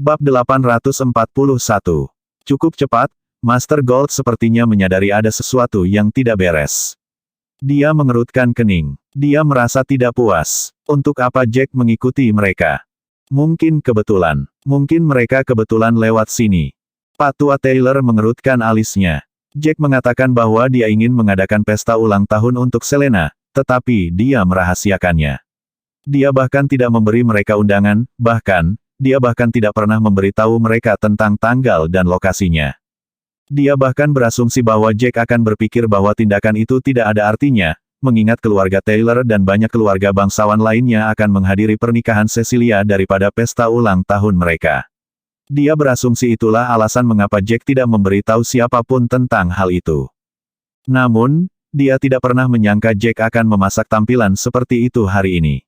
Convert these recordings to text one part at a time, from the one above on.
Bab 841. Cukup cepat, Master Gold sepertinya menyadari ada sesuatu yang tidak beres. Dia mengerutkan kening. Dia merasa tidak puas. Untuk apa Jack mengikuti mereka? Mungkin kebetulan. Mungkin mereka kebetulan lewat sini. Pak Tua Taylor mengerutkan alisnya. Jack mengatakan bahwa dia ingin mengadakan pesta ulang tahun untuk Selena, tetapi dia merahasiakannya. Dia bahkan tidak memberi mereka undangan, dia bahkan tidak pernah memberitahu mereka tentang tanggal dan lokasinya. Dia bahkan berasumsi bahwa Jack akan berpikir bahwa tindakan itu tidak ada artinya, mengingat keluarga Taylor dan banyak keluarga bangsawan lainnya akan menghadiri pernikahan Cecilia daripada pesta ulang tahun mereka. Dia berasumsi itulah alasan mengapa Jack tidak memberitahu siapapun tentang hal itu. Namun, dia tidak pernah menyangka Jack akan memasak tampilan seperti itu hari ini.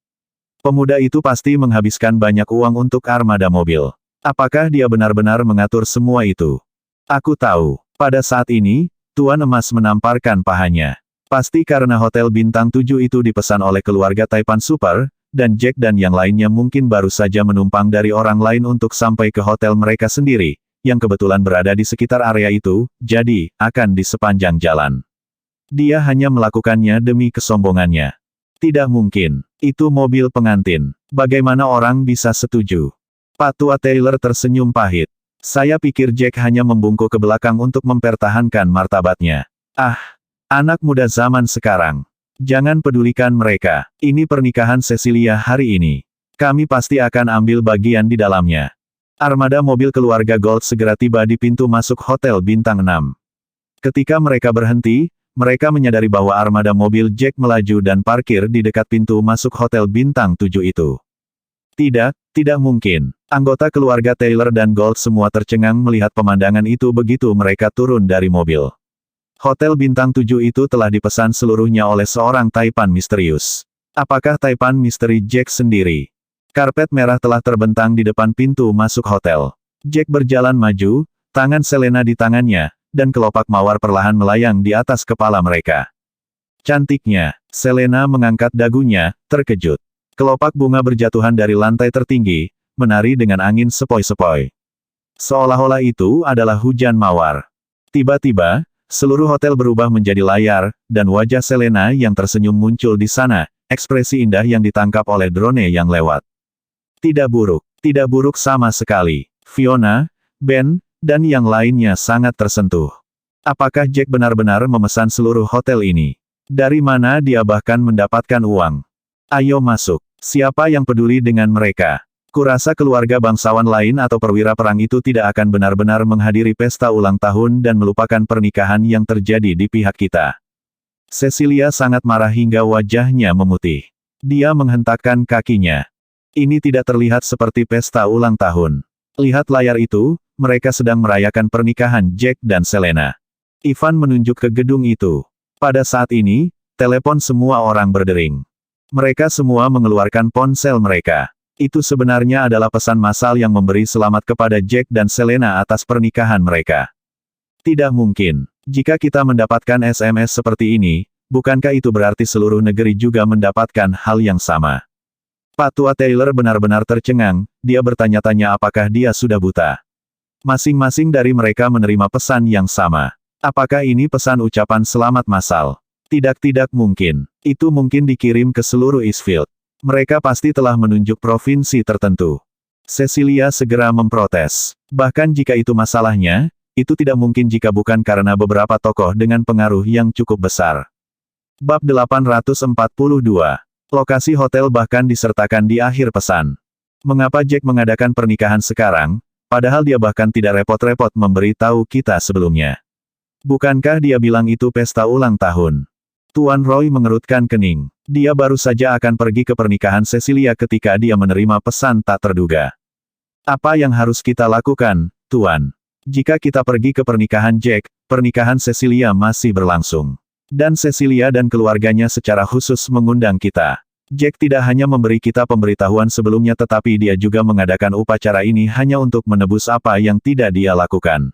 Pemuda itu pasti menghabiskan banyak uang untuk armada mobil. Apakah dia benar-benar mengatur semua itu? Aku tahu. Pada saat ini, Tuan Emas menamparkan pahanya. Pasti karena hotel bintang 7 itu dipesan oleh keluarga Taipan Super, dan Jack dan yang lainnya mungkin baru saja menumpang dari orang lain untuk sampai ke hotel mereka sendiri, yang kebetulan berada di sekitar area itu, jadi, akan di sepanjang jalan. Dia hanya melakukannya demi kesombongannya. Tidak mungkin. Itu mobil pengantin. Bagaimana orang bisa setuju? Pak Tua Taylor tersenyum pahit. Saya pikir Jack hanya membungkuk ke belakang untuk mempertahankan martabatnya. Ah, anak muda zaman sekarang. Jangan pedulikan mereka. Ini pernikahan Cecilia hari ini. Kami pasti akan ambil bagian di dalamnya. Armada mobil keluarga Gold segera tiba di pintu masuk hotel bintang 6. Ketika mereka berhenti, mereka menyadari bahwa armada mobil Jack melaju dan parkir di dekat pintu masuk hotel bintang 7 itu. Tidak mungkin. Anggota keluarga Taylor dan Gold semua tercengang melihat pemandangan itu begitu mereka turun dari mobil. Hotel bintang 7 itu telah dipesan seluruhnya oleh seorang Taipan misterius. Apakah Taipan misteri Jack sendiri? Karpet merah telah terbentang di depan pintu masuk hotel. Jack berjalan maju, tangan Selena di tangannya, dan kelopak mawar perlahan melayang di atas kepala mereka. Cantiknya, Selena mengangkat dagunya, terkejut. Kelopak bunga berjatuhan dari lantai tertinggi, menari dengan angin sepoi-sepoi. Seolah-olah itu adalah hujan mawar. Tiba-tiba, seluruh hotel berubah menjadi layar, dan wajah Selena yang tersenyum muncul di sana, ekspresi indah yang ditangkap oleh drone yang lewat. Tidak buruk sama sekali. Fiona, Ben, dan yang lainnya sangat tersentuh. Apakah Jack benar-benar memesan seluruh hotel ini? Dari mana dia bahkan mendapatkan uang? Ayo masuk. Siapa yang peduli dengan mereka? Kurasa keluarga bangsawan lain atau perwira perang itu tidak akan benar-benar menghadiri pesta ulang tahun dan melupakan pernikahan yang terjadi di pihak kita. Cecilia sangat marah hingga wajahnya memutih. Dia menghentakkan kakinya. Ini tidak terlihat seperti pesta ulang tahun. Lihat layar itu, mereka sedang merayakan pernikahan Jack dan Selena. Ivan menunjuk ke gedung itu. Pada saat ini, telepon semua orang berdering. Mereka semua mengeluarkan ponsel mereka. Itu sebenarnya adalah pesan massal yang memberi selamat kepada Jack dan Selena atas pernikahan mereka. Tidak mungkin. Jika kita mendapatkan SMS seperti ini, bukankah itu berarti seluruh negeri juga mendapatkan hal yang sama? Pak Tua Taylor benar-benar tercengang, dia bertanya-tanya apakah dia sudah buta. Masing-masing dari mereka menerima pesan yang sama. Apakah ini pesan ucapan selamat massal? Tidak mungkin. Itu mungkin dikirim ke seluruh Eastfield. Mereka pasti telah menunjuk provinsi tertentu. Cecilia segera memprotes. Bahkan jika itu masalahnya, itu tidak mungkin jika bukan karena beberapa tokoh dengan pengaruh yang cukup besar. Bab 842. Lokasi hotel bahkan disertakan di akhir pesan. Mengapa Jack mengadakan pernikahan sekarang, padahal dia bahkan tidak repot-repot memberitahu kita sebelumnya? Bukankah dia bilang itu pesta ulang tahun? Tuan Roy mengerutkan kening. Dia baru saja akan pergi ke pernikahan Cecilia ketika dia menerima pesan tak terduga. Apa yang harus kita lakukan, Tuan? Jika kita pergi ke pernikahan Jack, pernikahan Cecilia masih berlangsung. Dan Cecilia dan keluarganya secara khusus mengundang kita. Jack tidak hanya memberi kita pemberitahuan sebelumnya tetapi dia juga mengadakan upacara ini hanya untuk menebus apa yang tidak dia lakukan.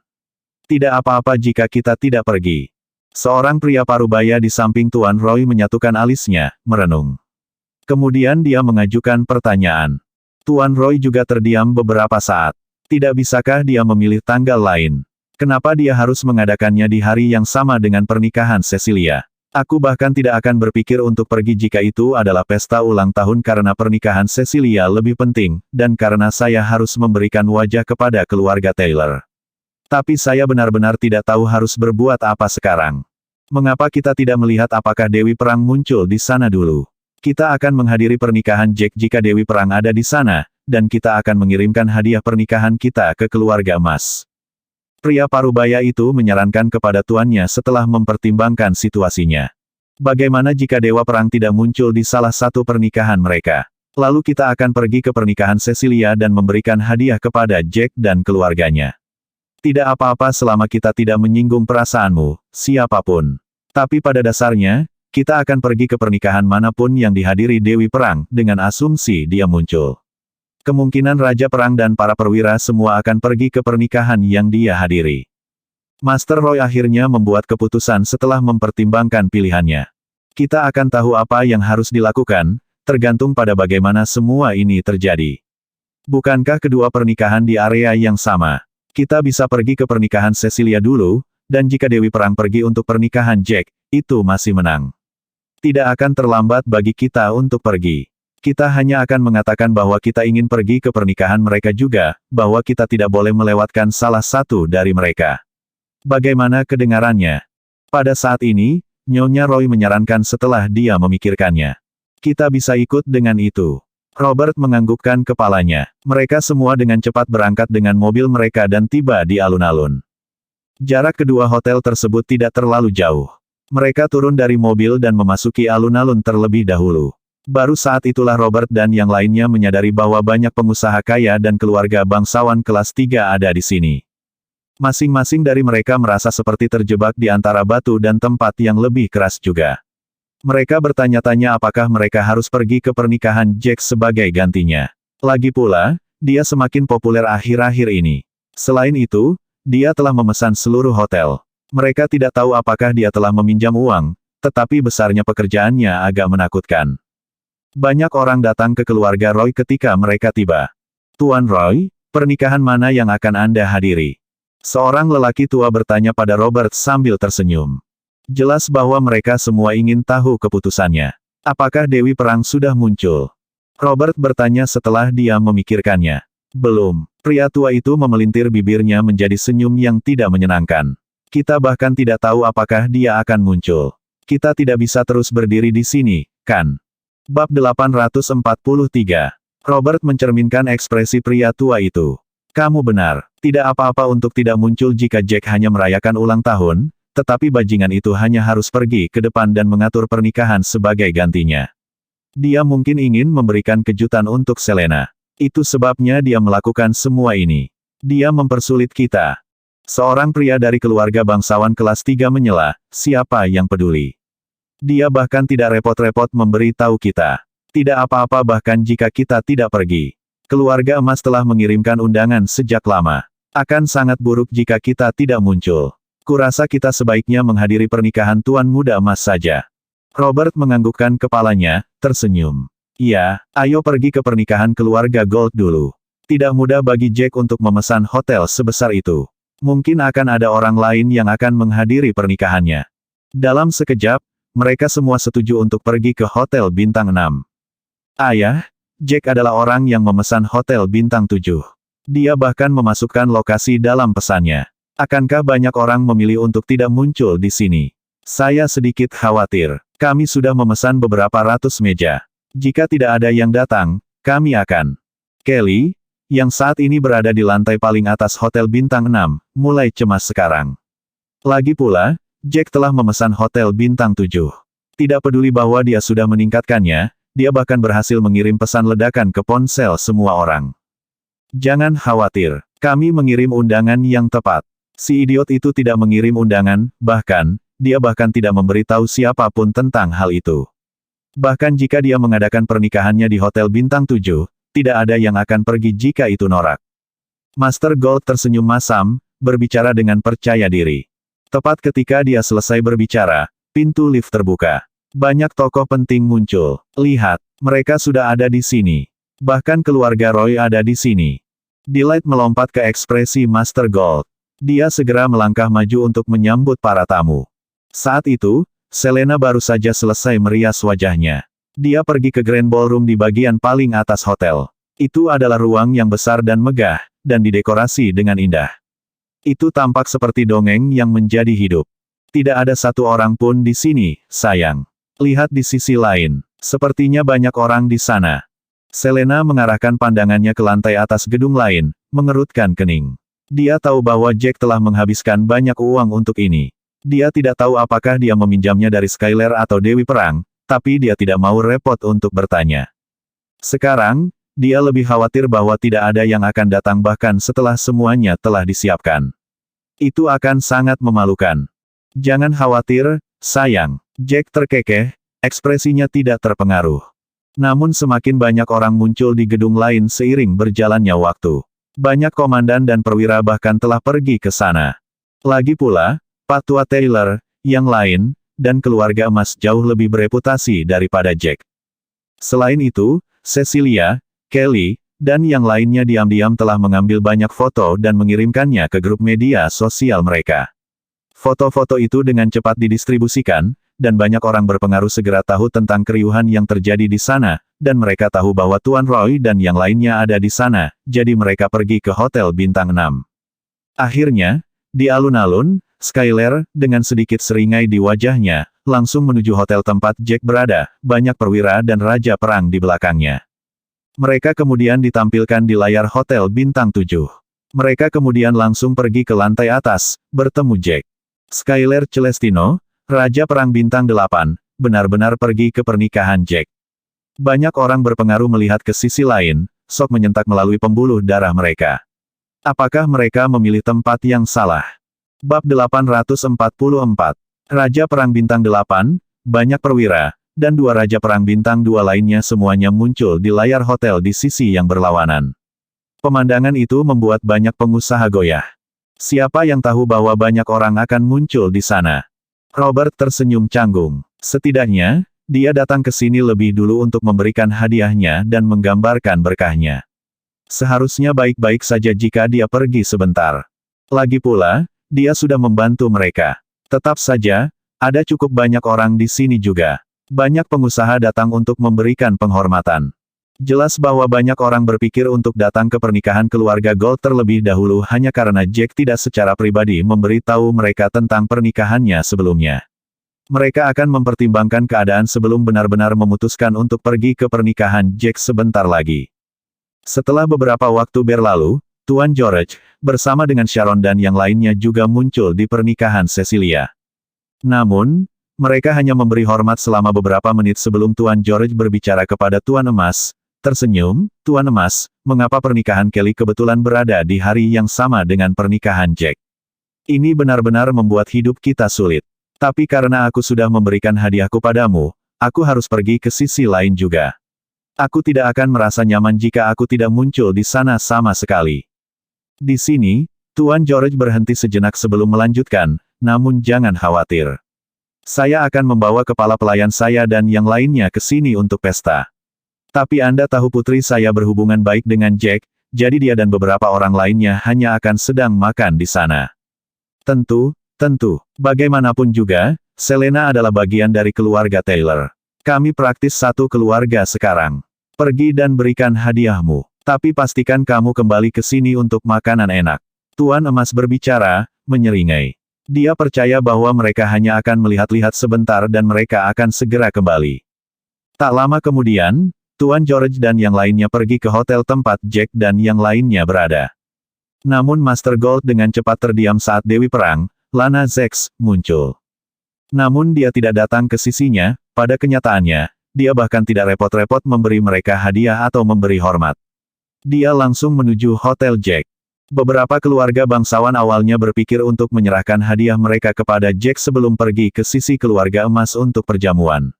Tidak apa-apa jika kita tidak pergi. Seorang pria parubaya di samping Tuan Roy menyatukan alisnya, merenung. Kemudian dia mengajukan pertanyaan. Tuan Roy juga terdiam beberapa saat. Tidak bisakah dia memilih tanggal lain? Kenapa dia harus mengadakannya di hari yang sama dengan pernikahan Cecilia? Aku bahkan tidak akan berpikir untuk pergi jika itu adalah pesta ulang tahun karena pernikahan Cecilia lebih penting, dan karena saya harus memberikan wajah kepada keluarga Taylor. Tapi saya benar-benar tidak tahu harus berbuat apa sekarang. Mengapa kita tidak melihat apakah Dewi Perang muncul di sana dulu? Kita akan menghadiri pernikahan Jack jika Dewi Perang ada di sana, dan kita akan mengirimkan hadiah pernikahan kita ke keluarga emas. Pria parubaya itu menyarankan kepada tuannya setelah mempertimbangkan situasinya. Bagaimana jika Dewa Perang tidak muncul di salah satu pernikahan mereka? Lalu kita akan pergi ke pernikahan Cecilia dan memberikan hadiah kepada Jack dan keluarganya. Tidak apa-apa selama kita tidak menyinggung perasaanmu, siapapun. Tapi pada dasarnya, kita akan pergi ke pernikahan manapun yang dihadiri Dewi Perang, dengan asumsi dia muncul. Kemungkinan Raja Perang dan para perwira semua akan pergi ke pernikahan yang dia hadiri. Master Roy akhirnya membuat keputusan setelah mempertimbangkan pilihannya. Kita akan tahu apa yang harus dilakukan, tergantung pada bagaimana semua ini terjadi. Bukankah kedua pernikahan di area yang sama? Kita bisa pergi ke pernikahan Cecilia dulu, dan jika Dewi Perang pergi untuk pernikahan Jack, itu masih menang. Tidak akan terlambat bagi kita untuk pergi. Kita hanya akan mengatakan bahwa kita ingin pergi ke pernikahan mereka juga, bahwa kita tidak boleh melewatkan salah satu dari mereka. Bagaimana kedengarannya? Pada saat ini, Nyonya Roy menyarankan setelah dia memikirkannya. Kita bisa ikut dengan itu. Robert menganggukkan kepalanya. Mereka semua dengan cepat berangkat dengan mobil mereka dan tiba di alun-alun. Jarak kedua hotel tersebut tidak terlalu jauh. Mereka turun dari mobil dan memasuki alun-alun terlebih dahulu. Baru saat itulah Robert dan yang lainnya menyadari bahwa banyak pengusaha kaya dan keluarga bangsawan kelas 3 ada di sini. Masing-masing dari mereka merasa seperti terjebak di antara batu dan tempat yang lebih keras juga. Mereka bertanya-tanya apakah mereka harus pergi ke pernikahan Jack sebagai gantinya. Lagi pula, dia semakin populer akhir-akhir ini. Selain itu, dia telah memesan seluruh hotel. Mereka tidak tahu apakah dia telah meminjam uang, tetapi besarnya pekerjaannya agak menakutkan. Banyak orang datang ke keluarga Roy ketika mereka tiba. Tuan Roy, pernikahan mana yang akan Anda hadiri? Seorang lelaki tua bertanya pada Robert sambil tersenyum. Jelas bahwa mereka semua ingin tahu keputusannya. Apakah Dewi Perang sudah muncul? Robert bertanya setelah dia memikirkannya. Belum. Pria tua itu memelintir bibirnya menjadi senyum yang tidak menyenangkan. Kita bahkan tidak tahu apakah dia akan muncul. Kita tidak bisa terus berdiri di sini, kan? Bab 843. Robert mencerminkan ekspresi pria tua itu. Kamu benar. Tidak apa-apa untuk tidak muncul jika Jack hanya merayakan ulang tahun, tetapi bajingan itu hanya harus pergi ke depan dan mengatur pernikahan sebagai gantinya. Dia mungkin ingin memberikan kejutan untuk Selena. Itu sebabnya dia melakukan semua ini. Dia mempersulit kita. Seorang pria dari keluarga bangsawan kelas 3 menyela, siapa yang peduli? Dia bahkan tidak repot-repot memberi tahu kita. Tidak apa-apa bahkan jika kita tidak pergi. Keluarga emas telah mengirimkan undangan sejak lama. Akan sangat buruk jika kita tidak muncul. Kurasa kita sebaiknya menghadiri pernikahan Tuan Muda Emas saja. Robert menganggukkan kepalanya, tersenyum. Iya, ayo pergi ke pernikahan keluarga Gold dulu. Tidak mudah bagi Jack untuk memesan hotel sebesar itu. Mungkin akan ada orang lain yang akan menghadiri pernikahannya. Dalam sekejap, mereka semua setuju untuk pergi ke Hotel Bintang 6. Ayah, Jack adalah orang yang memesan Hotel Bintang 7. Dia bahkan memasukkan lokasi dalam pesannya. Akankah banyak orang memilih untuk tidak muncul di sini? Saya sedikit khawatir. Kami sudah memesan beberapa ratus meja. Jika tidak ada yang datang, kami akan. Kelly, yang saat ini berada di lantai paling atas Hotel Bintang 6, mulai cemas sekarang. Lagi pula, Jack telah memesan Hotel Bintang 7. Tidak peduli bahwa dia sudah meningkatkannya, dia bahkan berhasil mengirim pesan ledakan ke ponsel semua orang. Jangan khawatir, kami mengirim undangan yang tepat. Si idiot itu tidak mengirim undangan, dia bahkan tidak memberitahu siapapun tentang hal itu. Bahkan jika dia mengadakan pernikahannya di Hotel Bintang 7, tidak ada yang akan pergi jika itu norak. Master Gold tersenyum masam, berbicara dengan percaya diri. Tepat ketika dia selesai berbicara, pintu lift terbuka. Banyak tokoh penting muncul. Lihat, mereka sudah ada di sini. Bahkan keluarga Roy ada di sini. Delight melompat ke ekspresi Master Gold. Dia segera melangkah maju untuk menyambut para tamu. Saat itu, Selena baru saja selesai merias wajahnya. Dia pergi ke Grand Ballroom di bagian paling atas hotel. Itu adalah ruang yang besar dan megah, dan didekorasi dengan indah. Itu tampak seperti dongeng yang menjadi hidup. Tidak ada satu orang pun di sini, sayang. Lihat di sisi lain. Sepertinya banyak orang di sana. Selena mengarahkan pandangannya ke lantai atas gedung lain, mengerutkan kening. Dia tahu bahwa Jack telah menghabiskan banyak uang untuk ini. Dia tidak tahu apakah dia meminjamnya dari Skylar atau Dewi Perang, tapi dia tidak mau repot untuk bertanya. Sekarang, dia lebih khawatir bahwa tidak ada yang akan datang bahkan setelah semuanya telah disiapkan. Itu akan sangat memalukan. Jangan khawatir, sayang. Jack terkekeh, ekspresinya tidak terpengaruh. Namun semakin banyak orang muncul di gedung lain seiring berjalannya waktu. Banyak komandan dan perwira bahkan telah pergi ke sana. Lagi pula, Pak Tua Taylor, yang lain, dan keluarga emas jauh lebih bereputasi daripada Jack. Selain itu, Cecilia, Kelly, dan yang lainnya diam-diam telah mengambil banyak foto dan mengirimkannya ke grup media sosial mereka. Foto-foto itu dengan cepat didistribusikan, dan banyak orang berpengaruh segera tahu tentang keriuhan yang terjadi di sana, dan mereka tahu bahwa Tuan Roy dan yang lainnya ada di sana, jadi mereka pergi ke Hotel Bintang 6. Akhirnya, di alun-alun, Skylar, dengan sedikit seringai di wajahnya, langsung menuju hotel tempat Jack berada, banyak perwira dan raja perang di belakangnya. Mereka kemudian ditampilkan di layar Hotel Bintang 7. Mereka kemudian langsung pergi ke lantai atas, bertemu Jack. Skylar Celestino, Raja Perang Bintang 8, benar-benar pergi ke pernikahan Jack. Banyak orang berpengaruh melihat ke sisi lain, sok menyentak melalui pembuluh darah mereka. Apakah mereka memilih tempat yang salah? Bab 844. Raja Perang Bintang 8, banyak perwira, dan dua Raja Perang Bintang 2 lainnya semuanya muncul di layar hotel di sisi yang berlawanan. Pemandangan itu membuat banyak pengusaha goyah. Siapa yang tahu bahwa banyak orang akan muncul di sana? Robert tersenyum canggung. Setidaknya, dia datang ke sini lebih dulu untuk memberikan hadiahnya dan menggambarkan berkahnya. Seharusnya baik-baik saja jika dia pergi sebentar. Lagi pula, dia sudah membantu mereka. Tetap saja, ada cukup banyak orang di sini juga. Banyak pengusaha datang untuk memberikan penghormatan. Jelas bahwa banyak orang berpikir untuk datang ke pernikahan keluarga Gold terlebih dahulu hanya karena Jack tidak secara pribadi memberitahu mereka tentang pernikahannya sebelumnya. Mereka akan mempertimbangkan keadaan sebelum benar-benar memutuskan untuk pergi ke pernikahan Jack sebentar lagi. Setelah beberapa waktu berlalu, Tuan George, bersama dengan Sharon dan yang lainnya juga muncul di pernikahan Cecilia. Namun, mereka hanya memberi hormat selama beberapa menit sebelum Tuan George berbicara kepada Tuan Emas. Tersenyum, Tuan Emas, mengapa pernikahan Kelly kebetulan berada di hari yang sama dengan pernikahan Jack? Ini benar-benar membuat hidup kita sulit. Tapi karena aku sudah memberikan hadiahku padamu, aku harus pergi ke sisi lain juga. Aku tidak akan merasa nyaman jika aku tidak muncul di sana sama sekali. Di sini, Tuan George berhenti sejenak sebelum melanjutkan, namun jangan khawatir. Saya akan membawa kepala pelayan saya dan yang lainnya ke sini untuk pesta. Tapi Anda tahu putri saya berhubungan baik dengan Jack, jadi dia dan beberapa orang lainnya hanya akan sedang makan di sana. Tentu, bagaimanapun juga, Selena adalah bagian dari keluarga Taylor. Kami praktis satu keluarga sekarang. Pergi dan berikan hadiahmu. Tapi pastikan kamu kembali ke sini untuk makanan enak. Tuan Emas berbicara, menyeringai. Dia percaya bahwa mereka hanya akan melihat-lihat sebentar dan mereka akan segera kembali. Tak lama kemudian, Tuan George dan yang lainnya pergi ke hotel tempat Jack dan yang lainnya berada. Namun Master Gold dengan cepat terdiam saat Dewi Perang, Lana Zex, muncul. Namun dia tidak datang ke sisinya, pada kenyataannya, dia bahkan tidak repot-repot memberi mereka hadiah atau memberi hormat. Dia langsung menuju Hotel Jack. Beberapa keluarga bangsawan awalnya berpikir untuk menyerahkan hadiah mereka kepada Jack sebelum pergi ke sisi keluarga emas untuk perjamuan.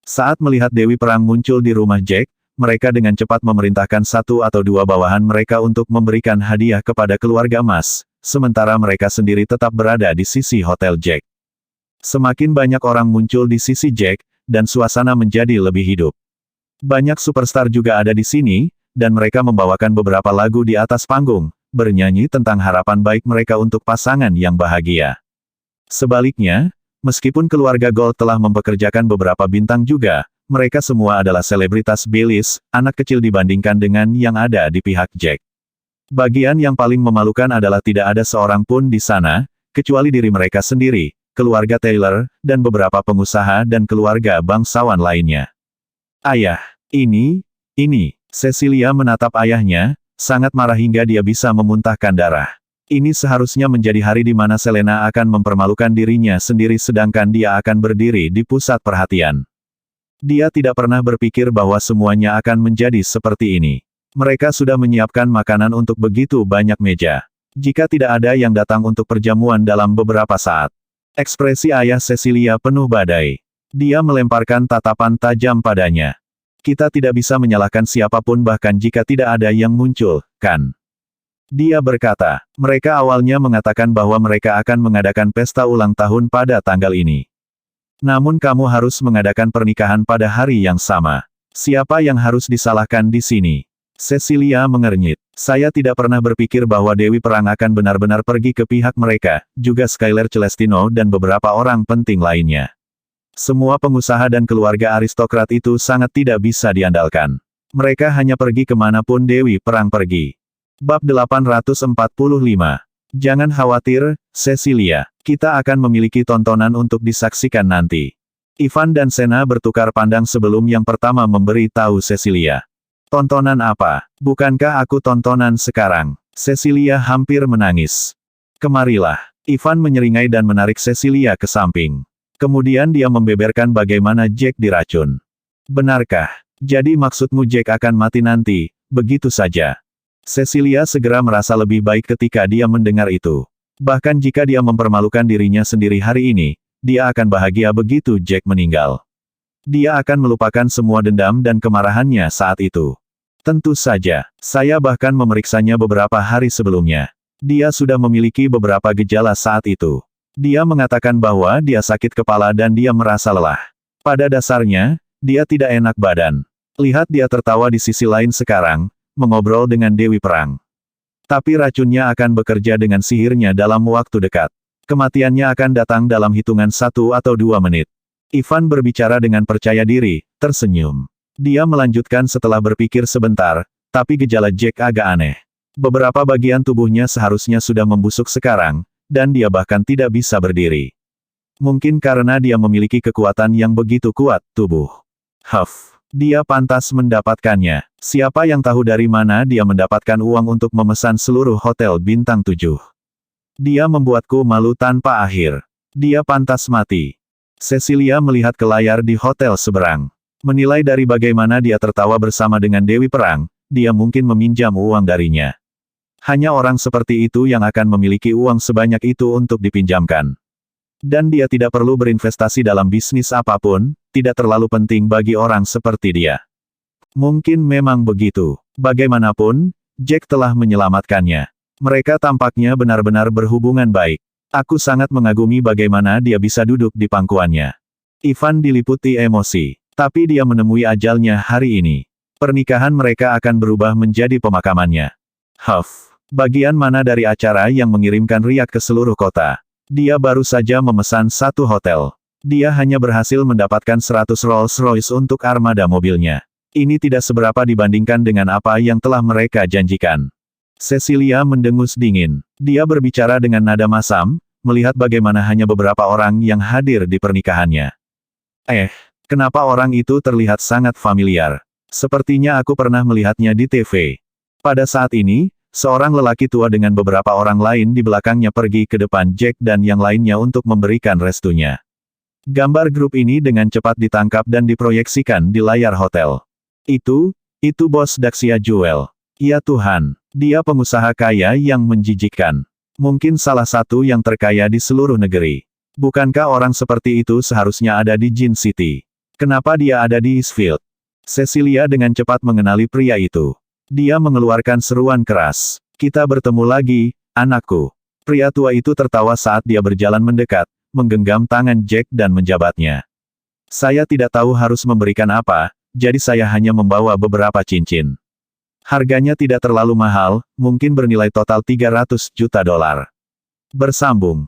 Saat melihat Dewi Perang muncul di rumah Jack, mereka dengan cepat memerintahkan satu atau dua bawahan mereka untuk memberikan hadiah kepada keluarga emas, sementara mereka sendiri tetap berada di sisi Hotel Jack. Semakin banyak orang muncul di sisi Jack, dan suasana menjadi lebih hidup. Banyak superstar juga ada di sini, dan mereka membawakan beberapa lagu di atas panggung, bernyanyi tentang harapan baik mereka untuk pasangan yang bahagia. Sebaliknya, meskipun keluarga Gold telah mempekerjakan beberapa bintang juga, mereka semua adalah selebritas B-list, anak kecil dibandingkan dengan yang ada di pihak Jack. Bagian yang paling memalukan adalah tidak ada seorang pun di sana, kecuali diri mereka sendiri, keluarga Taylor, dan beberapa pengusaha dan keluarga bangsawan lainnya. Ayah, ini, Cecilia menatap ayahnya, sangat marah hingga dia bisa memuntahkan darah. Ini seharusnya menjadi hari di mana Selena akan mempermalukan dirinya sendiri sedangkan dia akan berdiri di pusat perhatian. Dia tidak pernah berpikir bahwa semuanya akan menjadi seperti ini. Mereka sudah menyiapkan makanan untuk begitu banyak meja. Jika tidak ada yang datang untuk perjamuan dalam beberapa saat. Ekspresi ayah Cecilia penuh badai. Dia melemparkan tatapan tajam padanya. Kita tidak bisa menyalahkan siapapun bahkan jika tidak ada yang muncul, kan? Dia berkata, mereka awalnya mengatakan bahwa mereka akan mengadakan pesta ulang tahun pada tanggal ini. Namun kamu harus mengadakan pernikahan pada hari yang sama. Siapa yang harus disalahkan di sini? Cecilia mengernyit. Saya tidak pernah berpikir bahwa Dewi Perang akan benar-benar pergi ke pihak mereka, juga Skylar Celestino dan beberapa orang penting lainnya. Semua pengusaha dan keluarga aristokrat itu sangat tidak bisa diandalkan. Mereka hanya pergi kemanapun Dewi Perang pergi. Bab 845. Jangan khawatir, Cecilia. Kita akan memiliki tontonan untuk disaksikan nanti. Ivan dan Sena bertukar pandang sebelum yang pertama memberi tahu Cecilia. Tontonan apa? Bukankah aku tontonan sekarang? Cecilia hampir menangis. Kemarilah. Ivan menyeringai dan menarik Cecilia ke samping. Kemudian dia membeberkan bagaimana Jack diracun. Benarkah? Jadi maksudmu Jack akan mati nanti, begitu saja. Cecilia segera merasa lebih baik ketika dia mendengar itu. Bahkan jika dia mempermalukan dirinya sendiri hari ini, dia akan bahagia begitu Jack meninggal. Dia akan melupakan semua dendam dan kemarahannya saat itu. Tentu saja, saya bahkan memeriksanya beberapa hari sebelumnya. Dia sudah memiliki beberapa gejala saat itu. Dia mengatakan bahwa dia sakit kepala dan dia merasa lelah. Pada dasarnya, dia tidak enak badan. Lihat dia tertawa di sisi lain sekarang, mengobrol dengan Dewi Perang. Tapi racunnya akan bekerja dengan sihirnya dalam waktu dekat. Kematiannya akan datang dalam hitungan 1 atau 2 menit. Ivan berbicara dengan percaya diri, tersenyum. Dia melanjutkan setelah berpikir sebentar, tapi gejala Jack agak aneh. Beberapa bagian tubuhnya seharusnya sudah membusuk sekarang, dan dia bahkan tidak bisa berdiri. Mungkin karena dia memiliki kekuatan yang begitu kuat, tubuh. Dia pantas mendapatkannya. Siapa yang tahu dari mana dia mendapatkan uang untuk memesan seluruh hotel bintang 7. Dia membuatku malu tanpa akhir. Dia pantas mati. Cecilia melihat ke layar di hotel seberang. Menilai dari bagaimana dia tertawa bersama dengan Dewi Perang, dia mungkin meminjam uang darinya. Hanya orang seperti itu yang akan memiliki uang sebanyak itu untuk dipinjamkan. Dan dia tidak perlu berinvestasi dalam bisnis apapun, tidak terlalu penting bagi orang seperti dia. Mungkin memang begitu. Bagaimanapun, Jack telah menyelamatkannya. Mereka tampaknya benar-benar berhubungan baik. Aku sangat mengagumi bagaimana dia bisa duduk di pangkuannya. Ivan diliputi emosi. Tapi dia menemui ajalnya hari ini. Pernikahan mereka akan berubah menjadi pemakamannya. Bagian mana dari acara yang mengirimkan riak ke seluruh kota? Dia baru saja memesan 1 hotel. Dia hanya berhasil mendapatkan 100 Rolls-Royce untuk armada mobilnya. Ini tidak seberapa dibandingkan dengan apa yang telah mereka janjikan. Cecilia mendengus dingin. Dia berbicara dengan nada masam, melihat bagaimana hanya beberapa orang yang hadir di pernikahannya. Kenapa orang itu terlihat sangat familiar? Sepertinya aku pernah melihatnya di TV. Pada saat ini, seorang lelaki tua dengan beberapa orang lain di belakangnya pergi ke depan Jack dan yang lainnya untuk memberikan restunya. Gambar grup ini dengan cepat ditangkap dan diproyeksikan di layar hotel. Itu bos Daxia Jewel. Ya Tuhan, dia pengusaha kaya yang menjijikkan. Mungkin salah satu yang terkaya di seluruh negeri. Bukankah orang seperti itu seharusnya ada di Jin City? Kenapa dia ada di Eastfield? Cecilia dengan cepat mengenali pria itu. Dia mengeluarkan seruan keras. Kita bertemu lagi, anakku. Pria tua itu tertawa saat dia berjalan mendekat, menggenggam tangan Jack dan menjabatnya. Saya tidak tahu harus memberikan apa, jadi saya hanya membawa beberapa cincin. Harganya tidak terlalu mahal, mungkin bernilai total 300 juta dolar. Bersambung.